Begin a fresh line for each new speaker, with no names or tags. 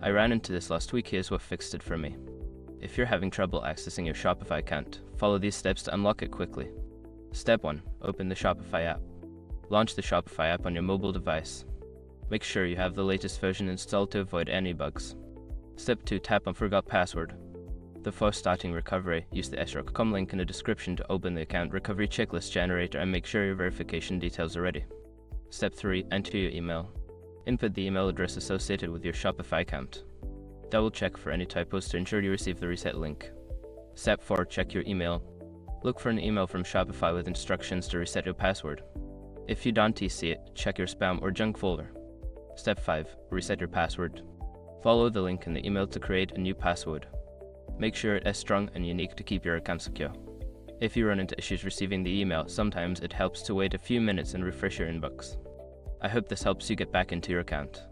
I ran into this last week. Here's what fixed it for me. If you're having trouble accessing your Shopify account, follow these steps to unlock it quickly. Step 1. Open the Shopify app. Launch the Shopify app on your mobile device. Make sure you have the latest version installed to avoid any bugs. Step 2. Tap on Forgot Password. Before starting recovery, use the sroc.com link in the description to open the account recovery checklist generator and make sure your verification details are ready. Step 3. Enter your email. Input the email address associated with your Shopify account. Double check for any typos to ensure you receive the reset link. Step 4. Check your email. Look for an email from Shopify with instructions to reset your password. If you don't see it, check your spam or junk folder. Step 5. Reset your password. Follow the link in the email to create a new password. Make sure it is strong and unique to keep your account secure. If you run into issues receiving the email, sometimes it helps to wait a few minutes and refresh your inbox. I hope this helps you get back into your account.